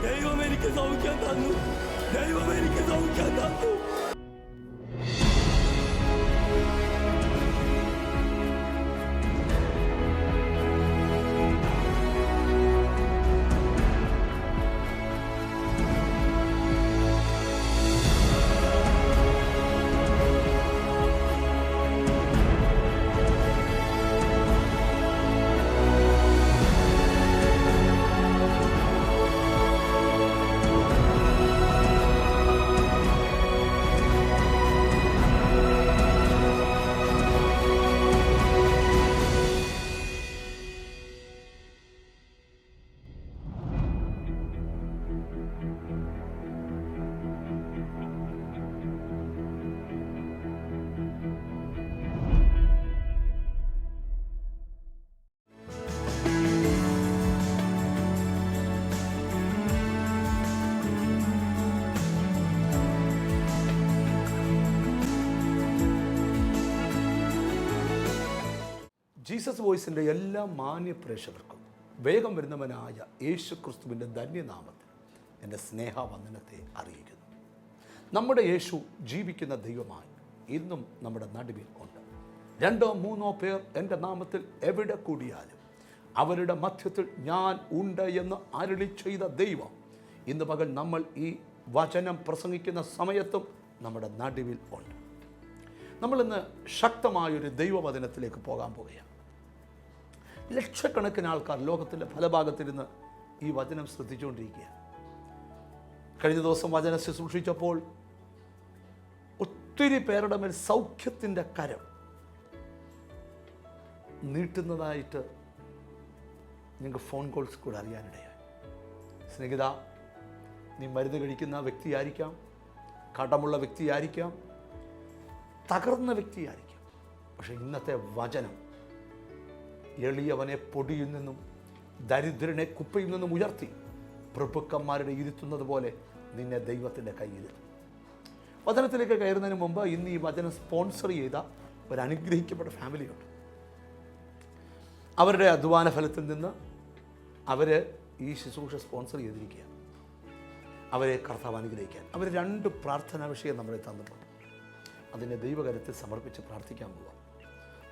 ദൈവം എനിക്ക് സൗഖ്യം തന്നു. ദൈവം എനിക്ക് സൗഖ്യം തന്നു. ജീസസ് വോയിസിൻ്റെ എല്ലാ മാന്യ പ്രേക്ഷകർക്കും വേഗം വരുന്നവനായ യേശു ക്രിസ്തുവിൻ്റെ ധന്യനാമത്തിൽ എൻ്റെ സ്നേഹവന്ദനത്തെ അറിയിക്കുന്നു. നമ്മുടെ യേശു ജീവിക്കുന്ന ദൈവമായി ഇന്നും നമ്മുടെ നടുവിൽ ഉണ്ട്. 2-3 പേർ എൻ്റെ നാമത്തിൽ എവിടെ കൂടിയാലും അവരുടെ മധ്യത്തിൽ ഞാൻ ഉണ്ട് എന്ന് അരുളി ചെയ്ത ദൈവം ഇന്ന് പകൽ നമ്മൾ ഈ വചനം പ്രസംഗിക്കുന്ന സമയത്തും നമ്മുടെ നടുവിൽ ഉണ്ട്. നമ്മളിന്ന് ശക്തമായൊരു ദൈവവചനത്തിലേക്ക് പോകാൻ പോകുകയാണ്. ലക്ഷക്കണക്കിന് ആൾക്കാർ ലോകത്തിൻ്റെ പല ഭാഗത്തിരുന്ന് ഈ വചനം ശ്രദ്ധിച്ചുകൊണ്ടിരിക്കുകയാണ്. കഴിഞ്ഞ ദിവസം വചനം ശുശ്രൂഷിച്ചപ്പോൾ ഒത്തിരി പേരുടെ മേൽ സൗഖ്യത്തിൻ്റെ കരം നീട്ടുന്നതായിട്ട് നിങ്ങൾക്ക് ഫോൺ കോൾസ് കൂടെ അറിയാനിടയായി. സ്നേഹിത, നീ മരുന്ന് കഴിക്കുന്ന വ്യക്തിയായിരിക്കാം, കടമുള്ള വ്യക്തിയായിരിക്കാം, തകർന്ന വ്യക്തിയായിരിക്കാം. പക്ഷേ ഇന്നത്തെ വചനം എളിയവനെ പൊടിയിൽ നിന്നും ദരിദ്രനെ കുപ്പയിൽ നിന്നും ഉയർത്തി പ്രഭുക്കന്മാരുടെ ഇരുത്തുന്നത് പോലെ നിന്നെ ദൈവത്തിൻ്റെ കയ്യിലിരുത്തും. വചനത്തിലേക്ക് കയറുന്നതിന് മുമ്പ് ഇന്ന് ഈ വചനം സ്പോൺസർ ചെയ്ത ഒരു അനുഗ്രഹിക്കപ്പെട്ട ഫാമിലിയുണ്ട്. അവരുടെ അധ്വാന ഫലത്തിൽ നിന്ന് അവർ ഈ ശുശ്രൂഷ സ്പോൺസർ ചെയ്തിരിക്കുക. അവരെ കർത്താവ് അനുഗ്രഹിക്കാൻ അവർ 2 പ്രാർത്ഥനാ വിഷയം നമ്മളെ തന്നിട്ടുണ്ട്. അതിനെ ദൈവകരത്തിൽ സമർപ്പിച്ച് പ്രാർത്ഥിക്കാൻ പോവാം.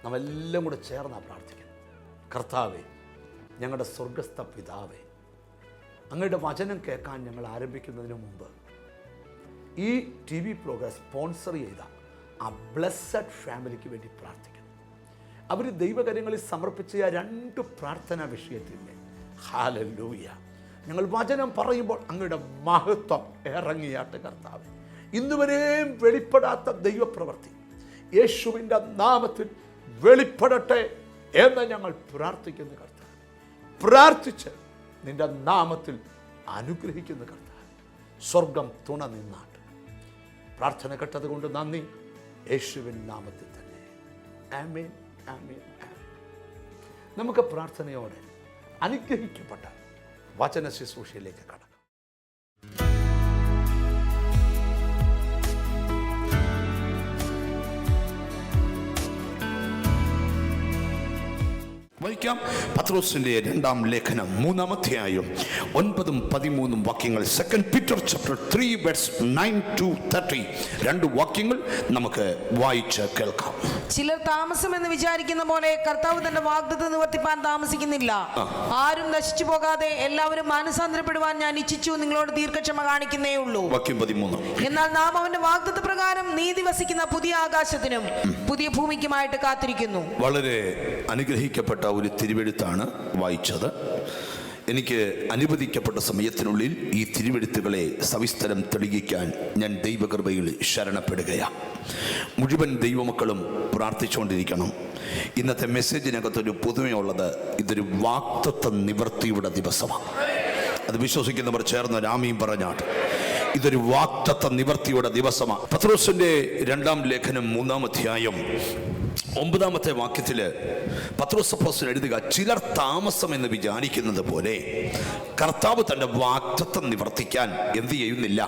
നമ്മെല്ലാം കൂടെ ചേർന്നാണ് പ്രാർത്ഥിക്കുന്നത്. കർത്താവേ, ഞങ്ങളുടെ സ്വർഗസ്ഥ പിതാവേ, അങ്ങയുടെ വചനം കേൾക്കാൻ ഞങ്ങൾ ആരംഭിക്കുന്നതിന് മുമ്പ് ഈ TV പ്രോഗ്രാം സ്പോൺസർ ചെയ്ത ആ ബ്ലെസ്സഡ് ഫാമിലിക്ക് വേണ്ടി പ്രാർത്ഥിക്കുന്നു. അവർ ദൈവകാര്യങ്ങളിൽ സമർപ്പിച്ച 2 പ്രാർത്ഥനാ വിഷയത്തിൻ്റെ ഹല്ലേലൂയ. ഞങ്ങൾ വചനം പറയുമ്പോൾ അങ്ങയുടെ മഹത്വം ഇറങ്ങിയാട്ട് കർത്താവേ. ഇന്നുവരെയും വെളിപ്പെടാത്ത ദൈവപ്രവൃത്തി യേശുവിൻ്റെ നാമത്തിൽ വെളിപ്പെടട്ടെ എന്ന് ഞങ്ങൾ പ്രാർത്ഥിക്കുന്ന കർത്താവ്. പ്രാർത്ഥിച്ച് നിന്റെ നാമത്തിൽ അനുഗ്രഹിക്കുന്ന കർത്താവ്. സ്വർഗം തുണ നിന്നാട്ട്. പ്രാർത്ഥന കേട്ടത് കൊണ്ട് നന്ദി. യേശുവിൻ നാമത്തിൽ തന്നെ ആമേൻ, ആമേൻ, ആമേൻ. നമുക്ക് പ്രാർത്ഥനയോടെ അനുഗ്രഹിക്കപ്പെട്ട വചന ശുശ്രൂഷയിലേക്ക് കടക്കാം. വായിക്കാം. പത്രോസിന്റെ 2-ാം ലേഖനം 3-ാം അധ്യായം 9-13 വാക്യങ്ങൾ. 2 Peter chapter 3 verse 9-30. 2 വാക്യങ്ങൾ നമുക്ക് വായിച്ച് കേൾക്കാം. ചിലർ താമസം എന്ന് വിചാരിക്കുന്ന പോലെ കർത്താവ് തന്റെ വാഗ്ദത്തം നിവർത്തിപ്പാൻ താമസിക്കുന്നില്ല. ആരും നശിച്ചു പോകാതെ എല്ലാവരും മാനസാന്തരപ്പെടുവാൻ ഞാൻ ഇച്ഛിച്ചു നിങ്ങളോട് ദീർഘക്ഷമ കാണിക്കുന്നേ ഉള്ളൂ. വാക്യം 13. എന്നാൽ നാം അവന്റെ വാഗ്ദത്ത പ്രകാരം നീതി വസിക്കുന്ന പുതിയ ആകാശത്തിനും പുതിയ ഭൂമിക്കുമായിട്ട് കാത്തിരിക്കുന്നു. വളരെ അനുഗ്രഹിക്കപ്പെട്ട ഒരു തിരുവെഴുത്താണ് വായിച്ചത്. എനിക്ക് അനുവദിക്കപ്പെട്ട സമയത്തിനുള്ളിൽ ഈ തിരുവെഴുത്തുകളെ സവിസ്തരം തെളിയിക്കാൻ ഞാൻ ദൈവകൃപയിൽ ശരണപ്പെടുകയാണ്. മുഴുവൻ ദൈവമക്കളും പ്രാർത്ഥിച്ചുകൊണ്ടിരിക്കണം. ഇന്നത്തെ മെസ്സേജിനകത്തൊരു പുതുമയുള്ളത്, ഇതൊരു വാഗ്ദത്ത നിവൃത്തിയുടെ ദിവസമാണ്. അത് വിശ്വസിക്കുന്നവർ ചേർന്ന് ആമീൻ പറഞ്ഞാട്ട്. ഇതൊരു വാഗ്ദത്ത നിവൃത്തിയുടെ ദിവസമാണ്. പത്രോസിന്റെ 2-ാം ലേഖനം 3-ാം അധ്യായം 9-ാമത്തെ വാക്യത്തിൽ പത്രോസ് അപ്പോസ്തലൻ എഴുതുക, ചിലർ താമസം എന്ന് വിചാരിക്കുന്നത് പോലെ കർത്താവ് തൻ്റെ വാഗ്ദത്തം നിവർത്തിക്കാൻ എന്ത് ചെയ്യുന്നില്ല,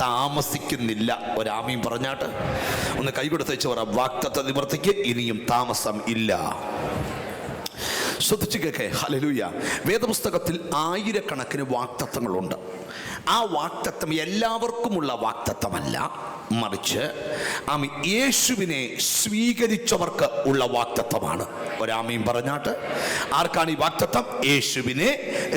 താമസിക്കുന്നില്ല. ഒരാമീൻ പറഞ്ഞാട്ട്. ഒന്ന് കൈകൊടുത്ത് വെച്ച് പറ, വാഗ്ദത്ത നിവർത്തിക്ക് ഇനിയും താമസം ഇല്ല. ശ്രദ്ധിച്ചു കേൾക്കേ. ഹല്ലേലൂയ. വേദപുസ്തകത്തിൽ ആയിരക്കണക്കിന് വാഗ്ദത്തങ്ങളുണ്ട്. ആ വാഗ്ദത്തം എല്ലാവർക്കുമുള്ള വാഗ്ദത്തമല്ല, മറിച്ച് യേശുവിനെ സ്വീകരിച്ചവർക്ക് ഉള്ള വാഗ്ദത്തമാണ്. ഒരാമീൻ പറഞ്ഞാട്ട്. ആർക്കാണ് ഈ വാഗ്ദത്തം? യേശുവിനെ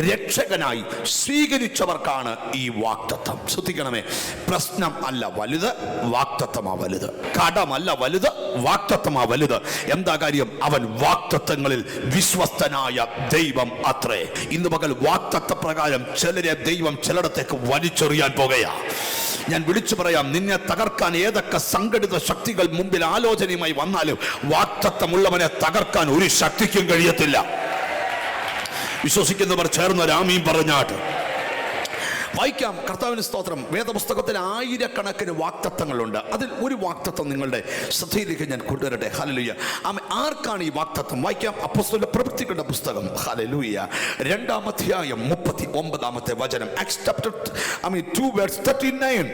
രക്ഷകനായി സ്വീകരിച്ചവർക്കാണ് ഈ വാഗ്ദത്തം. ശ്രദ്ധിക്കണമേ, പ്രശ്നം അല്ല വലുത്, വാഗ്ദത്തമാ വലുത്. കടമല്ല വലുത്, വാഗ്ദത്തമാ വലുത്. എന്താ കാര്യം? അവൻ വാഗ്ദത്തങ്ങളിൽ വിശ്വസ്തനായ ദൈവം അത്രേ. ഇന്ന് പകൽ വാഗ്ദത്ത പ്രകാരം ചിലരെ ദൈവം ചിലയിടത്തേക്ക് വലിച്ചെറിയാൻ പോകുകയാ. ഞാൻ വിളിച്ചു പറയാം, നിന്നെ തകർക്കാൻ ഏതൊക്കെ സംഘടിത ശക്തികൾ മുമ്പിൽ ആലോചനയുമായി വന്നാലും വാഗ്ദത്തമുള്ളവനെ തകർക്കാൻ ഒരു ശക്തിക്കും കഴിയത്തില്ല. വിശ്വസിക്കുന്നവർ ചേർന്നൊരു ആമീൻ പറഞ്ഞാട്ട് വായിക്കാം. കർത്താവിന് സ്തോത്രം. വേദപുസ്തകത്തിൽ ആയിരക്കണക്കിന് വാഗ്ദത്തങ്ങളുണ്ട്. അതിൽ ഒരു വാഗ്ദത്തം നിങ്ങളുടെ ശ്രദ്ധയിലേക്ക് ഞാൻ കൊണ്ടുവരട്ടെ. ഹല്ലേലൂയ. ആർക്കാണ് ഈ വാഗ്ദത്തം? വായിക്കാം. അപ്പോസ്തലരുടെ പ്രവൃത്തികളുടെ പുസ്തകം, ഹല്ലേലൂയ, 2-ാം അധ്യായം 39-ാമത്തെ വചനം. Acts chapter 2:39.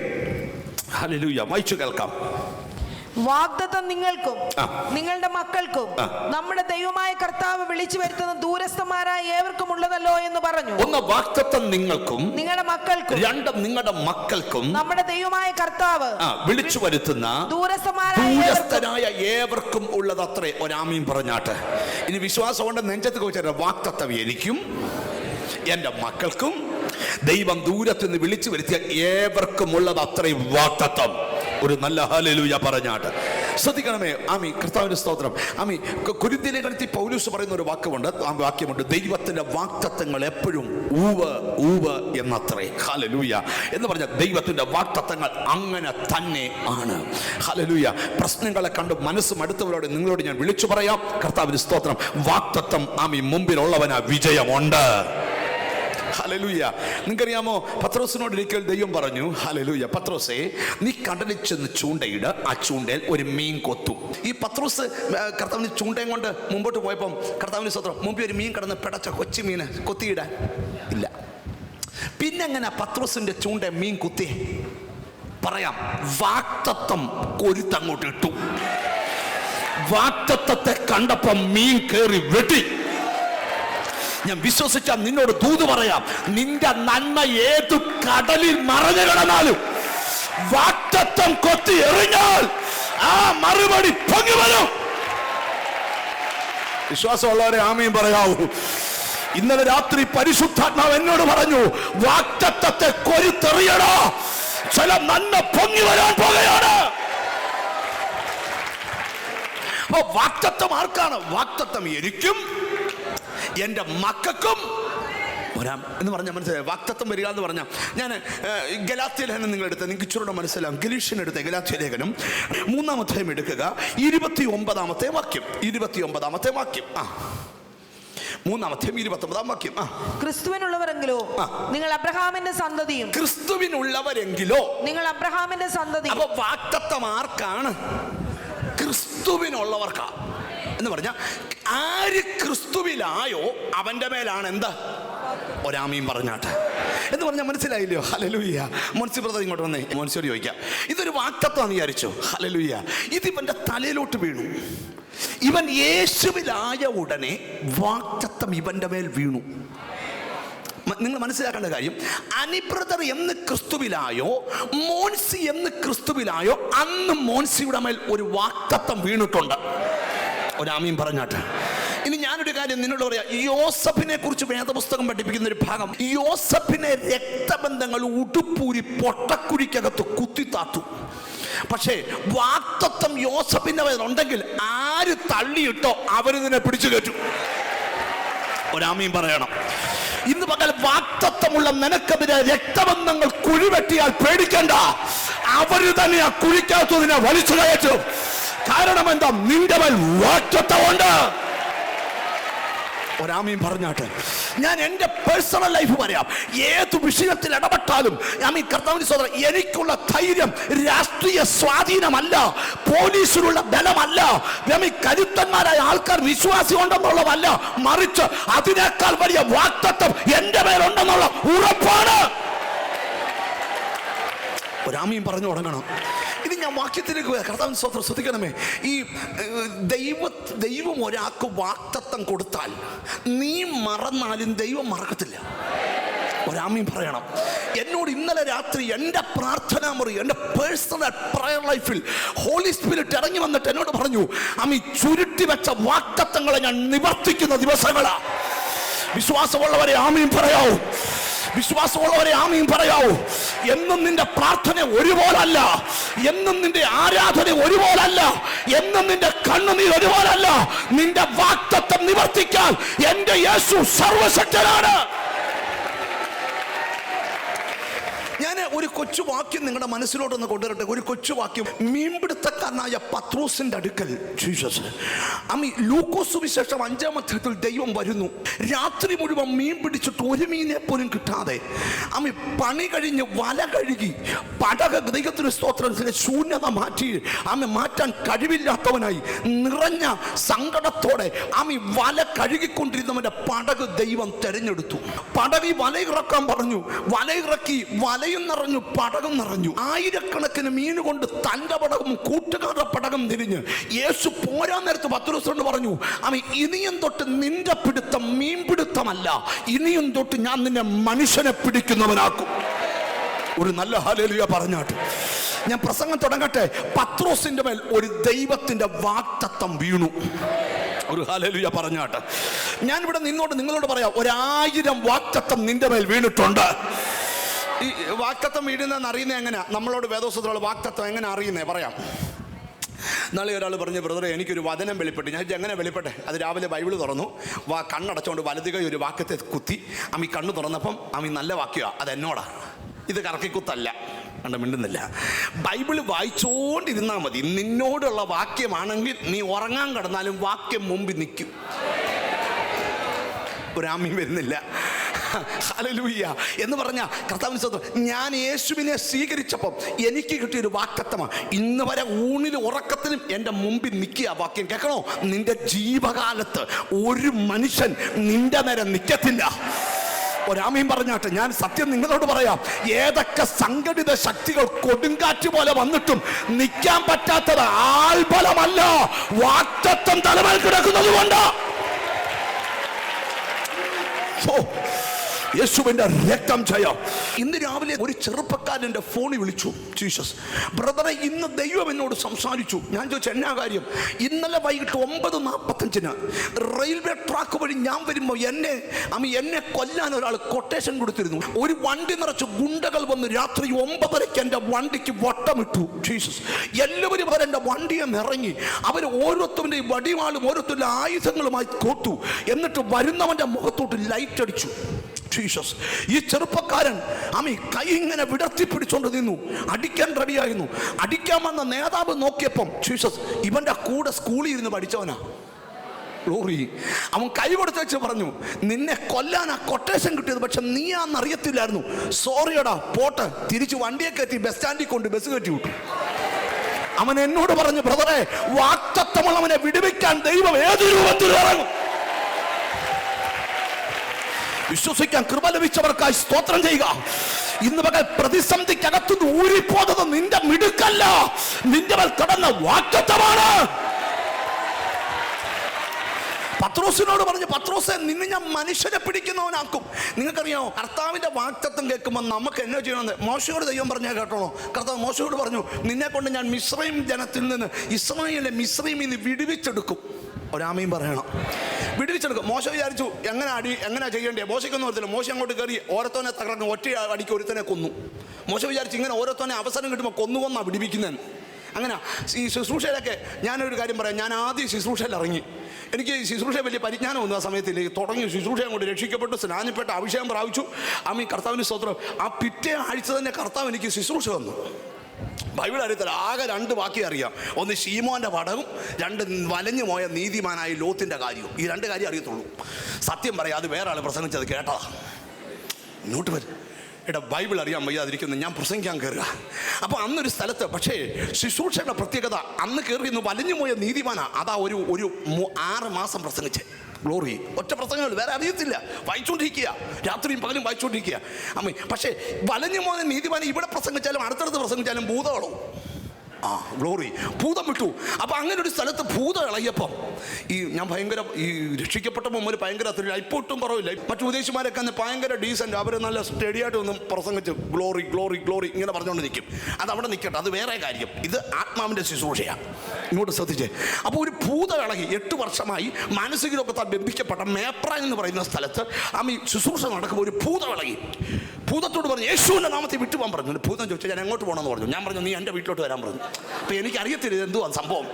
ഹല്ലേലൂയ. വായിച്ചു കേൾക്കാം. വാഗ്ദത്തം നിങ്ങൾക്കും നിങ്ങളുടെ മക്കൾക്കും നമ്മുടെ ദൈവമായ കർത്താവ് വിളിച്ചു വരുത്തുന്ന ദൂരസ്ഥന്മാരായ ഏവർക്കും ഉള്ളതല്ലോ എന്ന് പറഞ്ഞു. ഒന്ന്, വാഗ്ദത്തം നിങ്ങൾക്കും നിങ്ങളുടെ മക്കൾക്കും. രണ്ട്, നിങ്ങളുടെ മക്കൾക്കും നമ്മുടെ ദൈവമായ കർത്താവ് വിളിച്ചു വരുത്തുന്ന ദൂരസ്ഥനായ ഏവർക്കും ഉള്ളതത്രേ. ഒരാമീൻ പറഞ്ഞാട്ട്. ഇനി വിശ്വാസം കൊണ്ട് നെഞ്ചത്ത് വെച്ചാൽ വാഗ്ദത്തം എനിക്കും എൻ്റെ മക്കൾക്കും ദൈവം ദൂരത്തുനിന്ന് വിളിച്ചു വരുത്തിയ ഏവർക്കും ഉള്ളത് അത്രയും വാഗ്ദത്തം. ഒരു നല്ല ഹല്ലേലൂയ പറഞ്ഞാട്ട്. ശ്രദ്ധിക്കണമേ. കർത്താവിന്റെ സ്തോത്രം. കൊരിന്ത്യലേഖനത്തിൽ പൗലോസ് പറയുന്ന ഒരു വാക്യമുണ്ട്. ദൈവത്തിന്റെ വാഗ്ദത്തങ്ങൾ എപ്പോഴും ഊവ് ഊവ് എന്നത്രേ. ഹല്ലേലൂയ എന്ന് പറഞ്ഞാൽ ദൈവത്തിന്റെ വാഗ്ദത്തങ്ങൾ അങ്ങനെ തന്നെ ആണ്. ഹല്ലേലൂയ. പ്രശ്നങ്ങളെ കണ്ട് മനസ്സ് മടുത്തവരോട് നിങ്ങളോട് ഞാൻ വിളിച്ചു പറയാം, കർത്താവിന്റെ സ്തോത്രം, വാഗ്ദത്തം മുമ്പിലുള്ളവനാ വിജയമുണ്ട്. ഹല്ലേലൂയ. നിങ്ങൾക്കറിയാമോ, പത്രോസിനോട് ഒരിക്കൽ ദൈവം പറഞ്ഞു, ഹല്ലേലൂയ, പത്രോസേ, നീ കടലിൽ ചെന്ന് ചൂണ്ടയിട്, ആ ചൂണ്ടയിൽ ഒരു മീൻ കൊത്തു. ഈ പത്രോസ് കർത്താവിന് ചൂണ്ടയും കൊണ്ട് മുമ്പോട്ട് പോയപ്പം കർത്താവിന് സ്തോത്രം, മുമ്പിൽ ഒരു മീൻ കിടന്ന് പിടച്ച കൊച്ചു മീന് കൊത്തിയിടാൻ ഇല്ല. പിന്നെ എങ്ങനെ പത്രോസിന്റെ ചൂണ്ട മീൻ കുത്തി? പറയാം, വാഗ്ദത്തം കൊരുത്തങ്ങോട്ട് ഇട്ടു. വാഗ്ദത്തത്തെ കണ്ടപ്പം മീൻ കേറി വെട്ടി. ഞാൻ വിശ്വസിച്ച നിന്നോട് ദൂത് പറയാം, നിന്റെ നന്മ ഏതു കടലിൽ മറഞ്ഞു കിടന്നാലും വാഗ്ദത്തം കൊത്തി എറിഞ്ഞാൽ ആ മറുപടി പൊങ്ങി വരും. വിശ്വാസമുള്ളവരെ ആമീൻ പറയാവൂ. ഇന്നലെ രാത്രി പരിശുദ്ധാത്മാവ് എന്നോട് പറഞ്ഞു, വാഗ്ദത്തത്തെ കൊരുത്തെറിയണോ, ചില നന്മ പൊങ്ങി വരാൻ പോകുകയാണ്. വാഗ്ദത്തം ആർക്കാണ്? വാഗ്ദത്തം എനിക്കും എൻ്റെ മക്കൾക്കും എന്ന് പറഞ്ഞാൽ മനസ്സിലായി. വാഗ്ദത്തം വരിക എന്ന് പറഞ്ഞാൽ, ഞാൻ ഗലാത്യ ലേഖനം നിങ്ങളെടുത്ത് നിങ്ങൾക്ക് ഇച്ചിരൂടെ മനസ്സിലാവും. ഗലീഷ്യൻ എടുത്ത ഗലാത്യ ലേഖനം 3-ാം അധ്യായം എടുക്കുക, 29-ാമത്തെ വാക്യം. 29-ാമത്തെ വാക്യം. 3-ാം അധ്യായം 29-ാം വാക്യം. ക്രിസ്തുവിനുള്ളവരെങ്കിലോ നിങ്ങൾ അബ്രഹാമിന്റെ സന്തതിയും. ക്രിസ്തുവിനുള്ളവരെങ്കിലോ നിങ്ങൾ അബ്രഹാമിന്റെ സന്തതി. അപ്പൊ വാഗ്ദത്തം ആർക്കാണ്? ക്രിസ്തുവിനുള്ളവർക്കാ. എന്ന് പറഞ്ഞാൽ ആര് ക്രിസ്തുവിലായോ അവന്റെ മേലാണ് എന്താ? ഒരാമീൻ പറഞ്ഞാട്ടെ എന്ന് പറഞ്ഞാൽ മനസ്സിലായില്ലയോ? ഹല്ലേലൂയ. മോൻസി ബ്രദർ ഇങ്ങോട്ട് വന്നേ. മോൻസിയോട് ചോദിക്കാം, ഇതൊരു വാഗ്ദത്തമാണെന്ന് വിചാരിച്ചോ? ഹല്ലേലൂയ. ഇത് ഇവന്റെ തലയിലോട്ട് വീണു. ഇവൻ യേശുവിലായ ഉടനെ വാഗ്ദത്തം ഇവന്റെ മേൽ വീണു. നിങ്ങൾ മനസ്സിലാക്കേണ്ട കാര്യം, അനി ബ്രദർ എന്ന് ക്രിസ്തുവിലായോ, മോൻസി എന്ന് ക്രിസ്തുവിലായോ, അന്ന് മോൻസിയുടെ മേൽ ഒരു വാഗ്ദത്തം വീണിട്ടുണ്ട്. ഒരാമീൻ പറഞ്ഞാട്ടെ. ഇനി ഞാനൊരു കാര്യം നിന്നോട് പറയാം. യോസഫിനെ കുറിച്ച് വേദപുസ്തകം പഠിപ്പിക്കുന്ന ഒരു ഭാഗം, യോസഫിനെ രക്തബന്ധങ്ങൾ ഉടുപ്പൂരി പൊട്ടക്കുഴിക്കകത്ത് കുത്തിത്താത്തു. പക്ഷേ വാഗ്ദത്തം യോസഫിന്റെ മേലുണ്ടെങ്കിൽ ആര് തള്ളിയിട്ടോ അവരിതിനെ പിടിച്ചു കയറ്റും. ഒരാമീൻ പറയണം. ഇന്ന് പകൽ വാഗ്ദത്തമുള്ള നിനക്കെതിരെ രക്തബന്ധങ്ങൾ കുഴിവെട്ടിയാൽ പേടിക്കണ്ട, അവര് തന്നെ ആ കുഴിക്കകത്തതിനെ വലിച്ചു കയറ്റും. കാരണം എന്താ? നിന്റെ മേൽ വാഗ്ദത്തമുണ്ട്. ഒരാമീൻ പറഞ്ഞാട്ടെ. ഞാൻ എൻ്റെ പേഴ്സണൽ ലൈഫ് പറയാം. ഏത് വിഷയത്തിൽ ഇടപെട്ടാലും കർത്താവിന്റെ സഹോദരൻ, എനിക്കുള്ള ധൈര്യം രാഷ്ട്രീയ സ്വാധീനമല്ല, പോലീസിലുള്ള ബലമല്ല, കരുത്തന്മാരായ ആൾക്കാർ വിശ്വാസി ഉണ്ടെന്നുള്ളതല്ല, മറിച്ച് അതിനേക്കാൾ വലിയ വാഗ്ദത്തം എൻ്റെ മേലുണ്ടെന്നുള്ള ഉറപ്പാണ്. ഒരാമീൻ പറഞ്ഞു തുടങ്ങണം. ഇനി ഞാൻ വാക്യത്തിലേക്ക് പോയാൽ കർത്താവിന്റെ സ്തോത്രം ശ്രദ്ധിക്കണമേ. ഈ ദൈവം ഒരാൾക്ക് വാക്തത്വം കൊടുത്താൽ നീ മറന്നാലും ദൈവം മറക്കത്തില്ല. ഒരാമീൻ പറയണം. എന്നോട് ഇന്നലെ രാത്രി എൻ്റെ പ്രാർത്ഥനാ മുറി, എൻ്റെ പേഴ്സണൽ പ്രയർ ലൈഫിൽ ഹോളി സ്പിരിറ്റ് ഇറങ്ങി വന്നിട്ട് എന്നോട് പറഞ്ഞു, അമ്മി ചുരുട്ടി വെച്ച വാക്തത്വങ്ങളെ ഞാൻ നിവർത്തിക്കുന്ന ദിവസങ്ങളാ. വിശ്വാസമുള്ളവരെ ആമീൻ പറയാവൂ. വിശ്വാസമുള്ളവരെ ആമീൻ പറയാവൂ. എന്നും നിന്റെ പ്രാർത്ഥന ഒരുപോലല്ല, എന്നും നിന്റെ ആരാധന ഒരുപോലല്ല, എന്നും നിന്റെ കണ്ണുനീർ ഒരുപോലല്ല. നിന്റെ വാക്തത്വം നിവർത്തിക്കാൻ എൻ്റെ യേശു സർവശക്തനാണ്. ഞാൻ ഒരു കൊച്ചു വാക്യം നിങ്ങളുടെ മനസ്സിലോട്ടൊന്ന് കൊണ്ടുവരട്ടെ. ഒരു കൊച്ചു വാക്യം. മീൻപിടുത്തക്കാരനായ പത്രോസിന്റെ അടുക്കൽ ജീസസ്, ലൂക്കോസ് സുവിശേഷം 5-ാം അധ്യായത്തിൽ ദൈവം വരുന്നു. രാത്രി മുഴുവൻ മീൻ പിടിച്ചിട്ട് ഒരു മീനെ പോലും കിട്ടാതെ പണി കഴിഞ്ഞ് വല കഴുകി പടക, ദൈവത്തിന് സ്തോത്രത്തിന് ശൂന്യത മാറ്റാൻ കഴിവില്ലാത്തവനായി നിറഞ്ഞ സങ്കടത്തോടെ വല കഴുകിക്കൊണ്ടിരുന്നവന്റെ പടക് ദൈവം തെരഞ്ഞെടുത്തു. പടകി വലയിറക്കാൻ പറഞ്ഞു. വലയിറക്കി, വലയും നിറഞ്ഞു, പടകം നിറഞ്ഞു. ആയിരക്കണക്കിന് മീൻ കൊണ്ട് തന്റെ പടകം കൂട്ടുകാരുടെ പടകം തിരിഞ്ഞ് യേശു പോരാൻ നേരത്ത് പത്രോസിനോട് പറഞ്ഞു, ഇനിയും തൊട്ട് നിന്റെ പിടുത്തം മീൻപിടുത്തമല്ല, ഇനിയും തൊട്ട് ഞാൻ നിന്നെ മനുഷ്യനെ പിടിക്കുന്നവനാക്കും. ഒരു നല്ല ഹല്ലേലൂയ പറഞ്ഞാട്ട് ഞാൻ പ്രസംഗം തുടങ്ങട്ടെ. പത്രോസിന്റെ മേൽ ഒരു ദൈവത്തിന്റെ വാക്തത്വം വീണു. ഒരു ഹല്ലേലൂയ പറഞ്ഞാട്ട് ഞാനിവിടെ നിങ്ങളോട് പറയാം, 1000 വാക്തത്വം നിന്റെ മേൽ വീണിട്ടുണ്ട്. ഈ വാക്തത്വം വീഴുന്നതെന്ന് അറിയുന്നത് എങ്ങനെയാ? നമ്മളോട് വേദോസ്തത്തിലുള്ള വാക്തത്വം എങ്ങനെ അറിയുന്നേ പറയാം. നാളെ ഒരാൾ പറഞ്ഞു, ബ്രദറെ എനിക്കൊരു വചനം വെളിപ്പെട്ടു. ഞാൻ എങ്ങനെ വെളിപ്പെട്ടെ? അത് രാവിലെ ബൈബിൾ തുറന്നു, കണ്ണടച്ചുകൊണ്ട് വലതുകൈ ഒരു വാക്യത്തെ കുത്തി, കണ്ണ് തുറന്നപ്പം നല്ല വാക്യമാണ്, അത് എന്നോടാ, ഇത് കറക്കിക്കുത്തല്ല. കണ്ട മിണ്ടുന്നില്ല. ബൈബിൾ വായിച്ചോണ്ടിരുന്നാൽ മതി. നിന്നോടുള്ള വാക്യമാണെങ്കിൽ നീ ഉറങ്ങാൻ കിടന്നാലും വാക്യം മുമ്പിൽ നിൽക്കും. ഒരാമീൻ വരുന്നില്ല. ഹല്ലേലൂയ എന്ന് പറഞ്ഞ കർത്താവിന്റെ സ്തോത്രം. ഞാൻ യേശുവിനെ സ്വീകരിച്ചപ്പം എനിക്ക് കിട്ടിയൊരു വാക്തത്വമാണ്. ഇന്ന് വരെ ഊണിലും ഉറക്കത്തിലും എൻ്റെ മുമ്പിൽ നിൽക്കുക വാക്യം. കേൾക്കണോ? നിന്റെ ജീവകാലത്ത് ഒരു മനുഷ്യൻ നിന്റെ നേരെ നിൽക്കത്തില്ല. ഒരാമീൻ പറഞ്ഞാട്ടെ. ഞാൻ സത്യം നിങ്ങളോട് പറയാം, ഏതൊക്കെ സംഘടിത ശക്തികൾ കൊടുങ്കാറ്റ് പോലെ വന്നിട്ടും നിൽക്കാൻ പറ്റാത്തത് ആൾബലമല്ല, വാക്തത്വം തലമേൽ കിടക്കുന്നത് കൊണ്ട്. യേശുവിന്റെ രക്തം ജയം. ഇന്ന് രാവിലെ ഒരു ചെറുപ്പക്കാരൻ്റെ ഫോണിൽ വിളിച്ചു, ജീസസ് ബ്രദറെ ഇന്ന് ദൈവം എന്നോട് സംസാരിച്ചു. ഞാൻ ചോദിച്ചു എന്നാ കാര്യം? ഇന്നലെ വൈകിട്ട് 9:45 റെയിൽവേ ട്രാക്ക് വഴി ഞാൻ വരുമ്പോൾ എന്നെ കൊല്ലാൻ ഒരാൾ കൊട്ടേഷൻ കൊടുത്തിരുന്നു. ഒരു വണ്ടി നിറച്ച് ഗുണ്ടകൾ വന്ന് രാത്രി 9:30 എൻ്റെ വണ്ടിക്ക് വട്ടമിട്ടു. ജീസസ് എല്ലാവരും എൻ്റെ വണ്ടിയെ ഇറങ്ങി. അവർ ഓരോരുത്തരുടെ വടിവാളും ഓരോരുത്തരുടെ ആയുധങ്ങളുമായി കോർത്തു. എന്നിട്ട് വരുന്നവൻ്റെ മുഖത്തോട്ട് ലൈറ്റ് അടിച്ചു. ജീസസ് ഈ ചെറുപ്പക്കാരൻ കൈ ഇങ്ങനെ വിടർത്തി പിടിച്ചോണ്ട് നിന്നു. അടിക്കാൻ റെഡിയായിരുന്നു. അടിക്കാൻ വന്ന നേതാവ് നോക്കിയപ്പം ജീസസ് ഇവന്റെ കൂടെ സ്കൂളിൽ ഇരുന്ന് പഠിച്ചവനാ. ഗ്ലോറി. അവൻ കൈ കൊടുത്ത് വെച്ച് പറഞ്ഞു, നിന്നെ കൊല്ലാനാ കൊട്ടേഷൻ കിട്ടിയത്, പക്ഷെ നീയാന്നറിയത്തില്ലായിരുന്നു. സോറിയടാ, പോട്ടെ. തിരിച്ച് വണ്ടിയെ കയറ്റി ബസ് സ്റ്റാൻഡിൽ കൊണ്ട് ബസ് കയറ്റി വിട്ടു. അവൻ എന്നോട് പറഞ്ഞു, ബ്രദറെ വാക്തത്വമുള്ളവനെ വിടുവിക്കാൻ ദൈവം ഏത് രൂപത്തിൽ ഇറങ്ങും. വിശ്വസിക്കാൻ കൃപ ലഭിച്ചവർക്കായി സ്തോത്രം ചെയ്യുക. ഇന്ന് പകൽ പ്രതിസന്ധിക്കകത്തുനിന്ന് ഊരിപ്പോന്നത് നിന്റെ മിടുക്കല്ല, നിന്റെ മേൽ കടന്ന വാക്തത്വമാണ്. പത്രോസിനോട് പറഞ്ഞു, പത്രോസെ നിന്നെ ഞാൻ മനുഷ്യനെ പിടിക്കുന്നവനാക്കും. നിങ്ങൾക്കറിയാമോ, കർത്താവിന്റെ വാക്തത്വം കേൾക്കുമ്പോൾ നമുക്ക് എന്നാ ചെയ്യണമെന്ന് മോശയോട് ദൈവം പറഞ്ഞാൽ കേട്ടോളൂ. കർത്താവ് മോശയോട് പറഞ്ഞു, നിന്നെ കൊണ്ട് ഞാൻ മിസ്രൈം ജനത്തിൽ നിന്ന് മിസ്രൈമിൽ നിന്ന് വിടുവിച്ചെടുക്കും. ഒരാമയും പറയണം, വിടുവിച്ചെടുക്കും. മോശ വിചാരിച്ചു എങ്ങനെ ചെയ്യേണ്ടേ? മോശയ്ക്കൊന്നും അറിയത്തില്ല. മോശ അങ്ങോട്ട് കയറി ഓരോരുത്തനെ തകർന്ന് ഒറ്റ അടിക്ക് ഒരുത്തനെ കൊന്നു. മോശ വിചാരിച്ചു ഇങ്ങനെ ഓരോരുത്തനെ അവസരം കിട്ടുമ്പോൾ കൊന്നുകൊന്നാ വിടുവിക്കുന്നതെന്ന്. അങ്ങനെ ഈ ശുശ്രൂഷയിലൊക്കെ ഞാനൊരു കാര്യം പറയാം. ഞാൻ ആദ്യം ശുശ്രൂഷയിൽ ഇറങ്ങി. എനിക്ക് ശുശ്രൂഷ വലിയ പരിജ്ഞാനമൊന്നും ആ സമയത്തിലേക്ക് തുടങ്ങി. ശുശ്രൂഷ കൊണ്ട് രക്ഷിക്കപ്പെട്ടു, സ്നാനപ്പെട്ട, അഭിഷേകം പ്രാപിച്ചു. കർത്താവിന് സ്തോത്രം. ആ പിറ്റേ ആഴ്ച തന്നെ കർത്താവ് എനിക്ക് ശുശ്രൂഷ തന്നു. ബൈബിൾ അറിയത്തില്ല, ആകെ 2 വാക്യം അറിയാം. ഒന്ന് ശീമോന്റെ പടവും, 2 വലഞ്ഞു പോയ നീതിമാനായ ലോത്തിന്റെ കാര്യവും. ഈ 2 കാര്യം അറിയത്തുള്ളൂ. സത്യം പറയാം, അത് വേറെ ആൾ പ്രസംഗിച്ചത് കേട്ടതാ. ഇങ്ങോട്ട് വരും എടാ, ബൈബിൾ അറിയാൻ വയ്യാതിരിക്കുന്നു, ഞാൻ പ്രസംഗിക്കാൻ കയറുക. അപ്പോൾ അന്നൊരു സ്ഥലത്ത്, പക്ഷേ ശുശ്രൂഷയുടെ പ്രത്യേകത, അന്ന് കയറിയിരുന്നു വലഞ്ഞു പോയ നീതിമാനാ. അതാ ഒരു 6 മാസം പ്രസംഗിച്ചേ. ഗ്ലോറി. ഒറ്റ പ്രസംഗങ്ങൾ, വേറെ അറിയത്തില്ല. വായിച്ചുകൊണ്ടിരിക്കുക, രാത്രിയും പകലും വായിച്ചുകൊണ്ടിരിക്കുക. പക്ഷേ വലഞ്ഞു പോകുന്ന നീതിമാൻ ഇവിടെ പ്രസംഗിച്ചാലും അടുത്തടുത്ത് പ്രസംഗിച്ചാലും ഭൂതോളവും. ഗ്ലോറി, ഭൂതം വിട്ടു. അപ്പം അങ്ങനെ ഒരു സ്ഥലത്ത് ഭൂതം ഇളകിയപ്പം ഞാൻ ഭയങ്കര രക്ഷിക്കപ്പെട്ട മുമ്പിൽ ഭയങ്കര ഇപ്പോൾ ഒട്ടും കുറവില്ല. മറ്റു ഉപദേശിമാരൊക്കെ ഭയങ്കര ഡീസൻറ്റ്, അവർ നല്ല സ്റ്റഡിയായിട്ട് ഒന്നും പ്രസംഗിച്ച് ഗ്ലോറി ഗ്ലോറി ഗ്ലോറി ഇങ്ങനെ പറഞ്ഞുകൊണ്ട് നിൽക്കും. അത് അവിടെ നിൽക്കട്ടെ, അത് വേറെ കാര്യം. ഇത് ആത്മാവിൻ്റെ ശുശ്രൂഷയാണ്. ഇങ്ങോട്ട് ശ്രദ്ധിച്ചേ. അപ്പോൾ ഒരു ഭൂതം ഇളകി 8 വർഷമായി മാനസിക രോഗത്താൽ ബന്ധിക്കപ്പെട്ട മേപ്ര എന്ന് പറയുന്ന സ്ഥലത്ത് ശുശ്രൂഷ നടക്കുമ്പോൾ ഒരു ഭൂതം ഇളകി. ഭൂതത്തോട് പറഞ്ഞു യേശുവിൻ്റെ നാമത്തിൽ വിട്ടുപോകാൻ പറഞ്ഞു. ഭൂതം ചോദിച്ചാൽ ഞാൻ എങ്ങോട്ട് പോകണമെന്ന് പറഞ്ഞു. ഞാൻ പറഞ്ഞു നീ എൻ്റെ വീട്ടിലോട്ട് വരാൻ പറഞ്ഞു. അപ്പോൾ എനിക്കറിയത്തില്ല ഇതെന്തുവാ സംഭവം.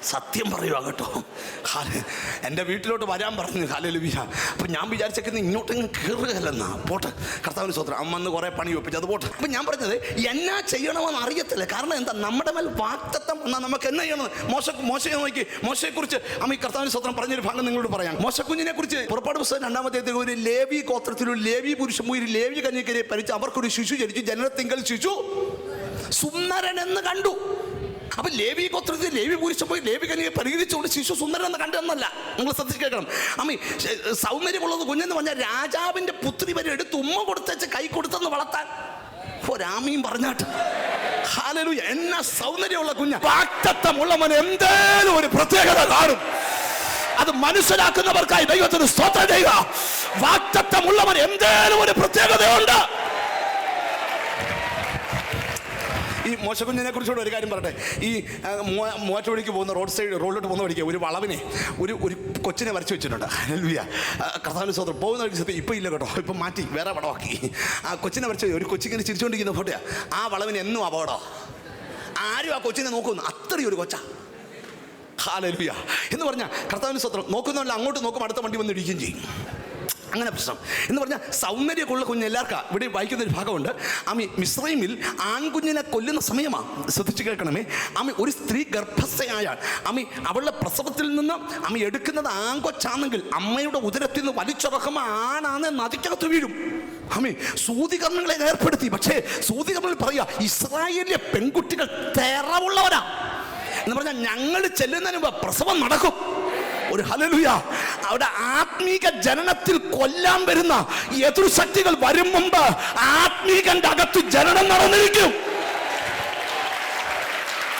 സത്യം പറയുക കേട്ടോ, എൻ്റെ വീട്ടിലോട്ട് വരാൻ പറഞ്ഞു. ഹല്ലേലൂയ. അപ്പം ഞാൻ വിചാരിച്ചേക്കുന്നത് ഇങ്ങോട്ടെങ്കിലും കയറുകയല്ലെന്നാ. പോട്ടെ, കർത്താവിന് സ്വത്രം. അമ്മന്ന് കുറേ പണി വെപ്പിച്ചു, അത് പോട്ടെ. അപ്പം ഞാൻ പറഞ്ഞത് എന്നാ ചെയ്യണമെന്ന് അറിയത്തില്ല. കാരണം എന്താ, നമ്മുടെ മേൽ വാഗ്ദത്തം എന്നാൽ നമുക്ക് എന്നാ ചെയ്യണം. മോശയെ നോക്കി, മോശയെക്കുറിച്ച് കർത്താവിന് സ്വത്രം പറഞ്ഞൊരു ഭാഗം നിങ്ങളോട് പറയാം. മോശക്കുഞ്ഞിനെ കുറിച്ച് പുറപ്പാട് പുസ്തകം 2-ാം അധ്യായത്തിൽ ഒരു ലേവി ഗോത്രത്തിൽ ഒരു ലേവി പുരുഷൻ ഒരു ലേവി കന്യകരെ പരിച്ച് അവർക്കൊരു ശിശു ജനിച്ചു. ജനനത്തിങ്കൽ ശിശു സുന്ദരൻ എന്ന് കണ്ടു. അപ്പൊ ലേവി ഗോത്രത്തിൽ ലേവി പുരുഷൻ പോയി ലേവി കന്യകയെ പരിഹരിച്ചുകൊണ്ട് ശിശു സുന്ദരൻ എന്ന് കണ്ടെന്നല്ല. നിങ്ങൾ ശ്രദ്ധിച്ച് കേൾക്കണം. സൗന്ദര്യമുള്ളത് കുഞ്ഞെന്ന് പറഞ്ഞാൽ രാജാവിന്റെ പുത്രി വരെ എടുത്ത് ഉമ്മ കൊടുത്തേച്ച് കൈ കൊടുത്തെന്ന് വളർത്താൻ ഒരാമയും പറഞ്ഞാട്ട്. ഹല്ലേലൂയ. എന്നാ സൗന്ദര്യമുള്ള കുഞ്ഞ. വാഗ്ദത്തമുള്ളവൻ എന്തേലും ഒരു പ്രത്യേകത കാണും. അത് മനസ്സിലാക്കുന്നവർക്കായി ദൈവത്തിന് സ്തോത്രം ചെയ്യുക. വാഗ്ദത്തമുള്ളവൻ എന്തേലും ഒരു പ്രത്യേകതയുണ്ട്. ഈ മോശക്കുഞ്ഞിനെ കുറിച്ചുകൂടെ ഒരു കാര്യം പറയട്ടെ. ഈ മൂവാറ്റുപുഴയ്ക്ക് പോകുന്ന റോഡിലോട്ട് പോകുന്ന വഴിക്ക് ഒരു വളവിനെ ഒരു കൊച്ചിനെ വരച്ച് വെച്ചിട്ടുണ്ട്. ഹല്ലേലൂയ. കർത്താവിന്റെ സ്തോത്രം. പോകുന്ന വഴിക്ക് ഇപ്പം ഇല്ല കേട്ടോ, ഇപ്പം മാറ്റി വേറെ പടമാക്കി. ആ കൊച്ചിനെ വരച്ച് ഒരു കൊച്ചിങ്ങനെ ചിരിച്ചുകൊണ്ടിരിക്കുന്ന ഫോട്ടോയാ. ആ വളവിന് എന്നും അപകടം. ആരും ആ കൊച്ചിനെ നോക്കുന്നു, അത്രയും ഒരു കൊച്ചാ. ഹല്ലേലൂയ. എന്ന് പറഞ്ഞാൽ കർത്താവിന്റെ സ്തോത്രം. നോക്കുന്നവല്ല അങ്ങോട്ട് നോക്കും, അടുത്ത വണ്ടി വന്ന് ഇടിക്കുകയും ചെയ്യും. അങ്ങനെ പ്രശ്നം എന്ന് പറഞ്ഞാൽ സൗന്ദര്യമുള്ള കുഞ്ഞ് എല്ലാവർക്കും. ഇവിടെ വായിക്കുന്ന ഒരു ഭാഗമുണ്ട്. മിസ്രൈമിൽ ആൺകുഞ്ഞിനെ കൊല്ലുന്ന സമയമാണ്. ശ്രദ്ധിച്ച് കേൾക്കണമേ. ഒരു സ്ത്രീ ഗർഭസ്ഥയായാൽ അവളുടെ പ്രസവത്തിൽ നിന്ന് എടുക്കുന്നത് ആൺകൊച്ചാണെങ്കിൽ അമ്മയുടെ ഉദരത്തിൽ നിന്ന് വലിച്ചിറക്കുമ്പോൾ ആണാന്ന് നദിക്കകത്ത് വീഴും. സൂതികർമ്മങ്ങളെ ഏർപ്പെടുത്തി. പക്ഷേ സൂതികർമ്മങ്ങൾ പറയുക ഇസ്രായേലിലെ പെൺകുട്ടികൾ തെറവുള്ളവരാ എന്ന് പറഞ്ഞാൽ ഞങ്ങൾ ചെല്ലുന്നതിന് മുമ്പ് പ്രസവം നടക്കും. ഒരു ഹല്ലേലൂയ. അവിടെ ആത്മീക ജനനത്തിൽ കൊല്ലാൻ വരുന്ന എതിർശക്തികൾ വരും മുമ്പ് ആത്മീകന്റെ അകത്ത് ജനനം നടന്നിരിക്കും.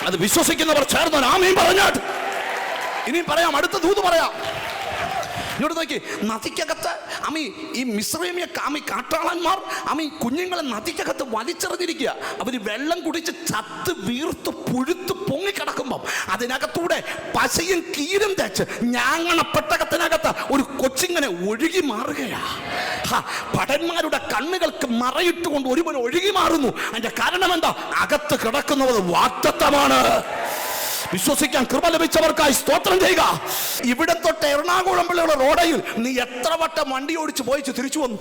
അത് വിശ്വസിക്കുന്നവർ ചേർന്ന് ആമീൻ പറഞ്ഞാട്ട്. ഇനിയും പറയാം, അടുത്ത ദൂത് പറയാം. ഇങ്ങോട്ട് നോക്കി. നദിക്കകത്ത് ഈ മിസ്രൈമിയ കാട്ടാളന്മാർ കുഞ്ഞുങ്ങളെ നദിക്കകത്ത് വലിച്ചെറിഞ്ഞിരിക്കുക. അവർ വെള്ളം കുടിച്ച് ചത്ത് വീർത്ത് പുഴുത്ത് പൊങ്ങിക്കിടക്കുമ്പം അതിനകത്തൂടെ പശയും കീരും തേച്ച് ഞാങ്ങണ പെട്ടകത്തിനകത്ത് ഒരു കൊച്ചിങ്ങനെ ഒഴുകി മാറുകയാ. ഭടന്മാരുടെ കണ്ണുകൾക്ക് മറയിട്ടുകൊണ്ട് ഒരുവൻ ഒഴുകി മാറുന്നു. അതിന്റെ കാരണം എന്താ? അകത്ത് കിടക്കുന്നത് വാഗ്ദത്തമാണ്. വിശ്വസിക്കാൻ കൃപ ലഭിച്ചവർക്കായി സ്തോത്രം ചെയ്യുക. ഇവിടെ തൊട്ട് എറണാകുളം വരെയുള്ള റോഡയിൽ നീ എത്ര വട്ടം വണ്ടി ഓടിച്ച് പോയിച്ച് തിരിച്ചു വന്നു.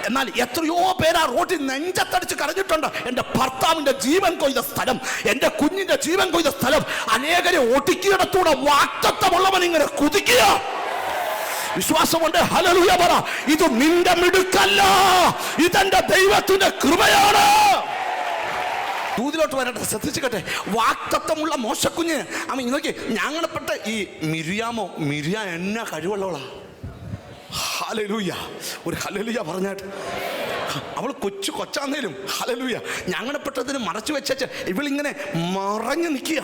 എന്നാൽ എത്രയോ പേര് ആ റോഡിൽ നെഞ്ചത്തടിച്ച് കരഞ്ഞിട്ടുണ്ട്. എൻ്റെ ഭർത്താവിൻ്റെ ജീവൻ കൊയ്ത സ്ഥലം, എൻ്റെ കുഞ്ഞിൻ്റെ ജീവൻ കൊയ്ത സ്ഥലം. അനേകരെ ഒടുക്കിയിടത്തൂടെ വാഗ്ദത്തമുള്ളവൻ ഇങ്ങനെ കുതിക്കുക. വിശ്വാസമുണ്ട്. ഹല്ലേലൂയ പറ. ഇത് നിന്റെ മിടുക്കല്ല, ഇതെന്റെ ദൈവത്തിന്റെ കൃപയാണ്. ദൂതിലോട്ട് വരട്ടെ, ശ്രദ്ധിച്ചിട്ടെ. വാഗ്ദത്തമുള്ള മോശക്കുഞ്ഞ് നോക്കി. ഞങ്ങളെപ്പെട്ട ഈ മിരിയ എന്നാ കഴിവുള്ളവളാ. ഹല്ലേലൂയ. ഒരു ഹല്ലേലൂയ പറഞ്ഞാട്ട്. അവൾ കൊച്ചാന്നേലും ഹല്ലേലൂയ. ഞങ്ങളെപ്പെട്ടതിന് മറച്ചു വെച്ചു ഇവളിങ്ങനെ മറഞ്ഞു നിൽക്കുക.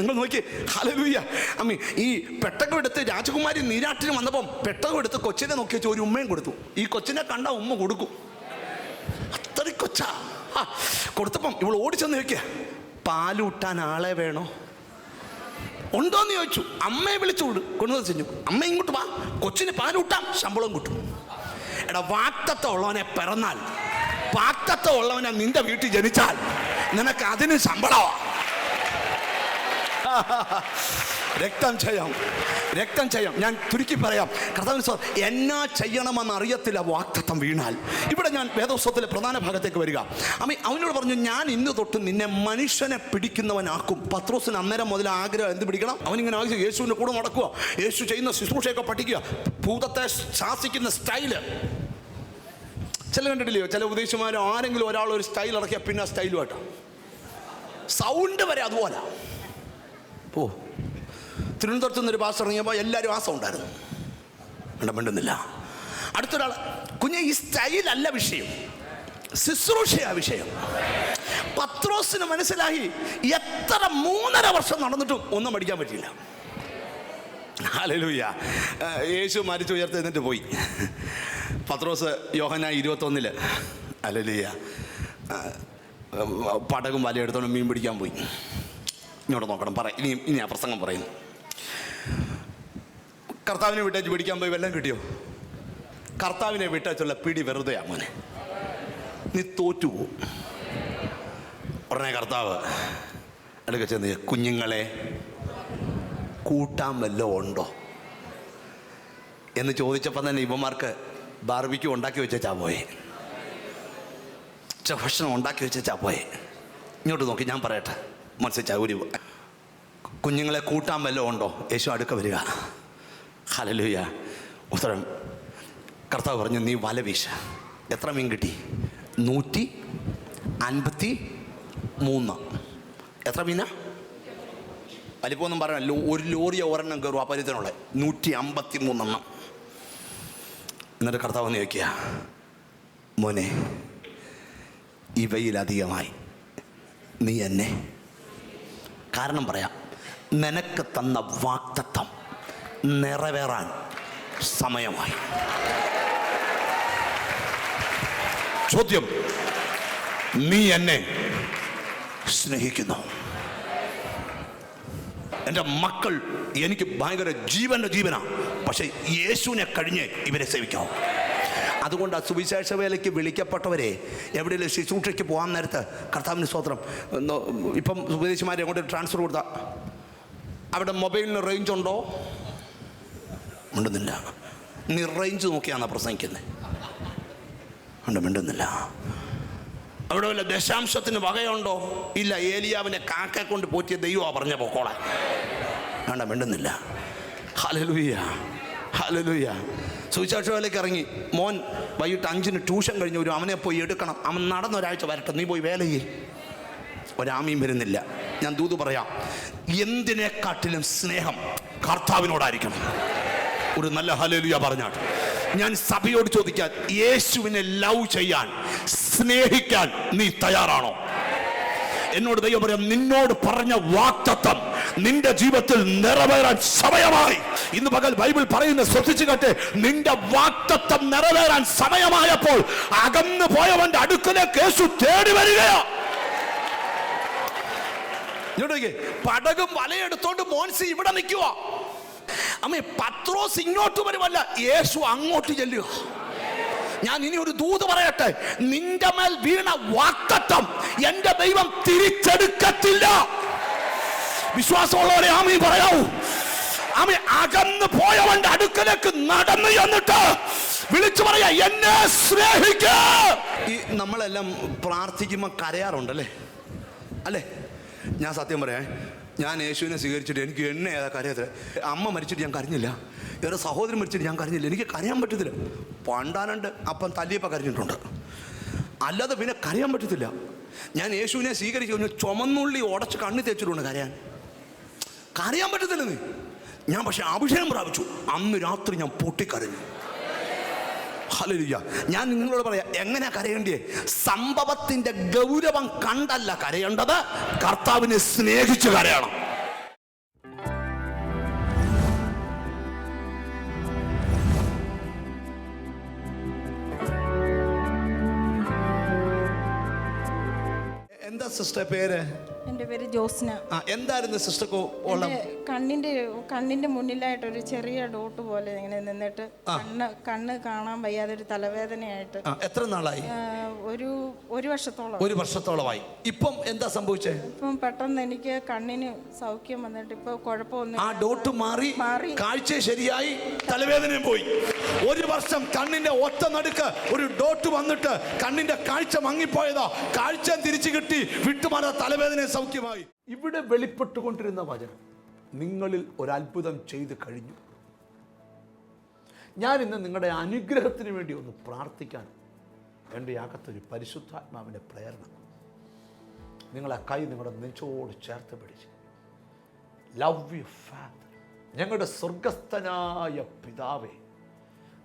നിങ്ങൾ നോക്കി. ഹല്ലേലൂയ. ഈ പെട്ടകം എടുത്ത് രാജകുമാരി നീരാട്ടിന് വന്നപ്പം പെട്ടകം എടുത്ത് കൊച്ചിനെ നോക്കി വെച്ച് ഒരു ഉമ്മയും കൊടുത്തു. ഈ കൊച്ചിനെ കണ്ട ഉമ്മ കൊടുക്കും. അത്രയും കൊച്ചാ. കൊടുത്തപ്പം ഇവൾ ഓടിച്ചെന്ന് ചോദിക്കുക, പാലൂട്ടാൻ ആളെ വേണോ ഉണ്ടോന്ന് ചോദിച്ചു. അമ്മയെ വിളിച്ചു കൊണ്ടുവന്ന് ചെഞ്ഞു. അമ്മ ഇങ്ങോട്ട് വാ, കൊച്ചിന് പാലൂട്ടാം, ശമ്പളം കിട്ടും. എടാ, വാഗ്ദത്തം ഉള്ളവനെ പിറന്നാൽ, വാഗ്ദത്തം ഉള്ളവനെ നിന്റെ വീട്ടിൽ ജനിച്ചാൽ നിനക്ക് അതിന് ശമ്പളമാ. രക്തം ചെയ്യാം. ഞാൻ ചുരുക്കി പറയാം. കർത്താവിന് എന്നാ ചെയ്യണമെന്ന് അറിയത്തില്ല വാഗ്ദത്തം വീണാൽ. ഇവിടെ ഞാൻ വേദപുസ്തകത്തിലെ പ്രധാന ഭാഗത്തേക്ക് വരിക. അവനോട് പറഞ്ഞു, ഞാൻ ഇന്ന് തൊട്ട് നിന്നെ മനുഷ്യനെ പിടിക്കുന്നവനാക്കും. പത്രോസിന് അന്നേരം മുതൽ ആഗ്രഹം എന്ത് പിടിക്കണം? അവനിങ്ങനെ ആഗ്രഹിച്ചു യേശുവിൻ്റെ കൂടെ നടക്കുക, യേശു ചെയ്യുന്ന ശുശ്രൂഷയൊക്കെ പഠിക്കുക, ഭൂതത്തെ ശാസിക്കുന്ന സ്റ്റൈല്. ചില കണ്ടിട്ടില്ലയോ, ചില ഉപദേശിമാർ ആരെങ്കിലും ഒരാൾ ഒരു സ്റ്റൈൽ ഇറക്കിയാൽ പിന്നെ ആ സ്റ്റൈലുമായിട്ടോ സൗണ്ട് വരെ അതുപോലെ. തിരുവനന്തപുരത്ത് നിന്നൊരു പാസ്റ്റർ ഇറങ്ങിയപ്പോൾ എല്ലാവരും ആ സൗണ്ടായിരുന്നു. മിണ്ടുന്നില്ല. അടുത്തൊരാൾ, കുഞ്ഞെ ഈ സ്റ്റൈലല്ല വിഷയം, ശുശ്രൂഷയാ വിഷയം. പത്രോസിന് മനസ്സിലായി, എത്ര 3.5 വർഷം നടന്നിട്ടും ഒന്നും പഠിക്കാൻ പറ്റിയില്ല. ഹല്ലേലൂയ. യേശു മരിച്ചു ഉയർത്തെഴുന്നേറ്റ് പോയി. പത്രോസ് യോഹന്നാൻ 21 ഹല്ലേലൂയ പടകും വലയെടുത്തോണ്ട് മീൻ പിടിക്കാൻ പോയി. ഇങ്ങോട്ട് നോക്കണം, ഇനി ആ പ്രസംഗം പറയുന്നു. കർത്താവിനെ വിട്ടേച്ച് പിടിക്കാൻ പോയി, വല്ലതും കിട്ടിയോ? കർത്താവിനെ വിട്ടേച്ചുള്ള പിടി വെറുതെയാ മോനെ, നീ തോറ്റുപോകും. ഉടനെ കർത്താവ് അടുക്ക ചെന്ന്, കുഞ്ഞുങ്ങളെ കൂട്ടാൻ വല്ലതും ഉണ്ടോ എന്ന് ചോദിച്ചപ്പോൾ തന്നെ ഇവന്മാർക്ക് ബാർബിക്യൂ ഉണ്ടാക്കി വെച്ചാ പോയെ, ഭക്ഷണം ഉണ്ടാക്കി വെച്ചാ പോയെ. ഇങ്ങോട്ട് നോക്കി, ഞാൻ പറയട്ടെ, മനസ്സിലാ ഒരു കുഞ്ഞുങ്ങളെ കൂട്ടാൻ വല്ലതും ഉണ്ടോ? യേശു അടുക്ക വരിക. ഹല്ലേലൂയ. ഉത്തരം കർത്താവ് പറഞ്ഞു, നീ വല വീശ. എത്ര മീൻ കിട്ടി? 153. എത്ര മീനാ? വലിപ്പമൊന്നും പറയാനല്ലോ, ഒരു ലോറിയോ ഒരെണ്ണം കയറും ആ പരിധനുള്ള 153. എന്നിട്ട് കർത്താവ് വന്ന് ചോദിക്കുക, മോനെ ഇവയിലധികമായി നീ എന്നെ, കാരണം പറയാം, നിനക്ക് തന്ന വാഗ്ദത്തം നിറവേറാൻ സമയമായി. ചോദ്യം, നീ എന്നെ സ്നേഹിക്കുന്നു? എൻ്റെ മക്കൾ എനിക്ക് ഭയങ്കര ജീവൻ്റെ ജീവനാ, പക്ഷെ യേശുവിനെ കഴിഞ്ഞ് ഇവരെ സേവിക്കാം. അതുകൊണ്ട് ആ സുവിശേഷ വേലയ്ക്ക് വിളിക്കപ്പെട്ടവരെ എവിടെയെങ്കിലും ശുശ്രൂഷയ്ക്ക് പോകാൻ നേരത്ത് കർത്താവിന് സ്തോത്രം, ഇപ്പം ഉപദേശിമാരെ അങ്ങോട്ട് ട്രാൻസ്ഫർ കൊടുത്താൽ അവിടെ മൊബൈലിന് റേഞ്ച് ഉണ്ടോ? മിണ്ടുന്നില്ല. നീ റേഞ്ച് നോക്കിയാണോ പ്രസംഗിക്കുന്നത്? മിണ്ടുന്നില്ല. അവിടെ വല്ല ദശാംശത്തിന് വകയുണ്ടോ? ഇല്ല. ഏലിയാവിനെ കാക്ക കൊണ്ട് പോറ്റിയ ദൈവമാണ് പറഞ്ഞ പൊക്കോളാൻ. വേണ്ട, മിണ്ടുന്നില്ല. Hallelujah, hallelujah. സുവിശേഷ വേലയ്ക്ക് ഇറങ്ങി, മോൻ വൈകിട്ട് 5-ന് ട്യൂഷൻ കഴിഞ്ഞ് ഒരു അവനെ പോയി എടുക്കണം, അവൻ നടന്നൊരാഴ്ച വരട്ടെ, നീ പോയി വേല ചെയ്യേ. ഒരാമയും വരുന്നില്ല. ഞാൻ ദൂത് പറയാം, എന്തിനെക്കാട്ടിലും സ്നേഹം കർത്താവിനോടായിരിക്കണം. ഒരു നല്ല ഹല്ലേലൂയ പറഞ്ഞാൽ ഞാൻ സഭയോട് ചോദിക്കാൻ, യേശുവിനെ ലവ് ചെയ്യാൻ, സ്നേഹിക്കാൻ നീ തയ്യാറാണോ? എന്നോട് ദൈവം പറയാം, നിന്നോട് പറഞ്ഞ വാഗ്ദത്തം നിന്റെ ജീവിതത്തിൽ നിറവേറാൻ സമയമായി. ഇന്ന് പകൽ ബൈബിൾ പറയുന്ന ശ്രദ്ധിച്ചു കേട്ടെ, നിന്റെ വാഗ്ദത്തം നിറവേറാൻ സമയമായപ്പോൾ അകന്നു പോയവന്റെ അടുക്കലേക്ക് യേശു തേടി വരികയാ. പടകും വലയെടുത്തോണ്ട് മോൻസി ഇവിടെ നിൽക്കുക. അമ്മേ, പത്രോസ് ഇങ്ങോട്ട് വരുമല്ല, യേശു അങ്ങോട്ട് ചെല്ലുക. ഞാൻ ഇനി ഒരു ദൂത് പറയട്ടെ, നിന്റെ മേൽ വീണ വാഗ്ദത്തം എന്റെ ദൈവം തിരിച്ചെടുക്കത്തില്ല. വിശ്വാസമുള്ളവരെ ആമീൻ പറയാവൂ. ആമീൻ. അകന്നു പോയവന്റെ അടുക്കലേക്ക് നടന്നു എന്നിട്ട് വിളിച്ചു പറയാ, എന്നെ സ്നേഹിക്ക. ഈ നമ്മളെല്ലാം പ്രാർത്ഥിക്കുമ്പോൾ കരയാറുണ്ടല്ലേ? അല്ലേ? ഞാൻ സത്യം പറയാം, ഞാൻ യേശുവിനെ സ്വീകരിച്ചിട്ട് എനിക്ക് എന്നെ ഏതാ കരയത്തില്ല. അമ്മ മരിച്ചിട്ട് ഞാൻ കരഞ്ഞില്ല, വേറെ സഹോദരൻ മരിച്ചിട്ട് ഞാൻ കരഞ്ഞില്ല. എനിക്ക് കരയാൻ പറ്റത്തില്ല. പണ്ടാനുണ്ട് അപ്പം തല്ലിയപ്പോൾ കരഞ്ഞിട്ടുണ്ട്, അല്ലാതെ പിന്നെ കരയാൻ പറ്റത്തില്ല. ഞാൻ യേശുവിനെ സ്വീകരിച്ചു കഴിഞ്ഞാൽ ചുമന്നുള്ളി ഉടച്ച് കണ്ണി തേച്ചിട്ടുണ്ട്. കരയാൻ പറ്റത്തില്ലെന്ന് ഞാൻ. പക്ഷെ അഭിഷേകം പ്രാപിച്ചു, അന്ന് രാത്രി ഞാൻ പൊട്ടിക്കരഞ്ഞു. ഹല്ലേലൂയ. ഞാൻ നിങ്ങളോട് പറയാം, എങ്ങനെ കരയേണ്ടേ? സംഭവത്തിന്റെ ഗൗരവം കണ്ടല്ല കരയേണ്ടത്, കർത്താവിനെ സ്നേഹിച്ച് കരയണം. എന്താ സിസ്റ്റർ പേര്? എൻ്റെ പേര് ജോസ്ന. എന്തായിരുന്നു സിസ്റ്റർ? കണ്ണിന്റെ മുന്നിലായിട്ട് ഒരു ചെറിയ ഡോട്ട് പോലെ ഇങ്ങനെ നിന്നിട്ട് കണ്ണ് കാണാൻ വയ്യാതെ ഒരു തലവേദനയായിട്ട്. എത്ര നാളായി? ഒരു വർഷത്തോളം. ഒരു വർഷത്തോളമായി. ഇപ്പം എന്താ സംഭവിച്ചേ? ഇപ്പം പെട്ടെന്ന് എനിക്ക് കണ്ണിന് സൗഖ്യം വന്നിട്ട് ഇപ്പൊ കുഴപ്പമൊന്നും. ആ ഡോട്ട് മാറി, കാഴ്ച ശരിയായി, തലവേദനയും പോയി. ഒരു വർഷം കണ്ണിന്റെ ഒത്ത നടുക്ക് ഒരു ഡോട്ട് വന്നിട്ട് കണ്ണിന്റെ കാഴ്ച മങ്ങിപ്പോയതാ. കാഴ്ച തിരിച്ചു കിട്ടി, വിട്ടുമാറാ തലവേദന സൗഖ്യമായി. ഇവിടെ വെളിപ്പെട്ടുകൊണ്ടിരുന്ന വചനം നിങ്ങളിൽ ഒരത്ഭുതം ചെയ്ത് കഴിഞ്ഞു. ഞാൻ ഇന്ന് നിങ്ങളുടെ അനുഗ്രഹത്തിന് വേണ്ടി ഒന്ന് പ്രാർത്ഥിക്കാൻ എൻ്റെ അകത്തൊരു പരിശുദ്ധാത്മാവിൻ്റെ പ്രേരണ. നിങ്ങളെ കൈ നിങ്ങളുടെ നെഞ്ചോട് ചേർത്ത് പിടിച്ച്, ലവ് യു ഫാദർ, ഞങ്ങളുടെ സ്വർഗസ്ഥനായ പിതാവേ,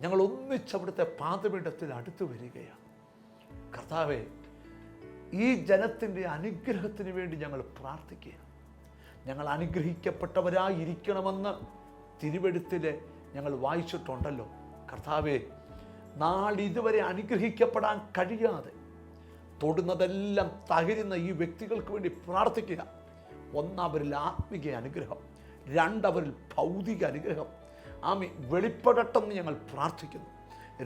ഞങ്ങൾ ഒന്നിച്ചവിടുത്തെ പാദപീഠത്തിൽ അടുത്തു വരികയാണ്. കർത്താവേ, ഈ ജനത്തിൻ്റെ അനുഗ്രഹത്തിന് വേണ്ടി ഞങ്ങൾ പ്രാർത്ഥിക്കുക. ഞങ്ങൾ അനുഗ്രഹിക്കപ്പെട്ടവരായിരിക്കണമെന്ന് തിരുവെഴുത്തിലെ ഞങ്ങൾ വായിച്ചിട്ടുണ്ടല്ലോ. കർത്താവേ, നാളിതുവരെ അനുഗ്രഹിക്കപ്പെടാൻ കഴിയാതെ തൊടുന്നതെല്ലാം തകരുന്ന ഈ വ്യക്തികൾക്ക് വേണ്ടി പ്രാർത്ഥിക്കുക. ഒന്നവരിൽ ആത്മിക അനുഗ്രഹം, രണ്ടവരിൽ ഭൗതിക അനുഗ്രഹം ആമി വെളിപ്പെടട്ടെന്ന് ഞങ്ങൾ പ്രാർത്ഥിക്കുന്നു.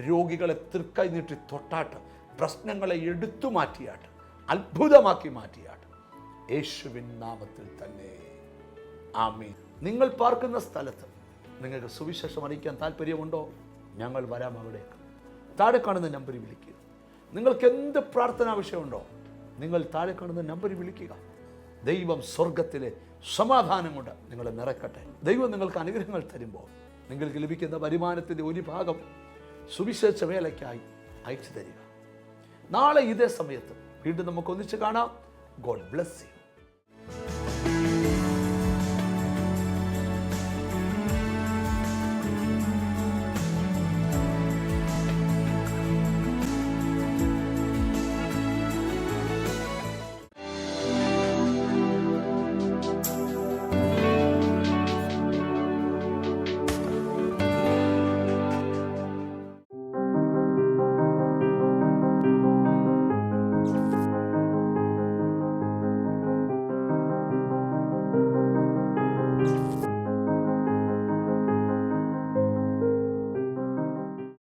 രോഗികളെ തൃക്കൈ നീട്ടി തൊട്ടാട്ട്, പ്രശ്നങ്ങളെ എടുത്തു മാറ്റിയാട്ട്, അത്ഭുതമാക്കി മാറ്റിയാട്ട്, യേശുവിൻ നാമത്തിൽ തന്നെ ആമീൻ. നിങ്ങൾ പാർക്കുന്ന സ്ഥലത്ത് നിങ്ങൾക്ക് സുവിശേഷം അറിയിക്കാൻ താല്പര്യമുണ്ടോ? ഞങ്ങൾ വരാം അവിടേക്ക്. താഴെ കാണുന്ന നമ്പറിൽ വിളിക്കുക. നിങ്ങൾക്ക് എന്ത് പ്രാർത്ഥനാ വിഷയമുണ്ടോ നിങ്ങൾ താഴെ കാണുന്ന നമ്പറിൽ വിളിക്കുക. ദൈവം സ്വർഗത്തിലെ സമാധാനം കൊണ്ട് നിങ്ങളെ നിറയ്ക്കട്ടെ. ദൈവം നിങ്ങൾക്ക് അനുഗ്രഹങ്ങൾ തരുമ്പോൾ നിങ്ങൾക്ക് ലഭിക്കുന്ന വരുമാനത്തിൻ്റെ ഒരു ഭാഗം സുവിശേഷ വേലയ്ക്കായി അയച്ചു തരിക. നാളെ ഇതേ സമയത്ത് വീണ്ടും നമുക്ക് ഒന്നിച്ച് കാണാം. God bless you.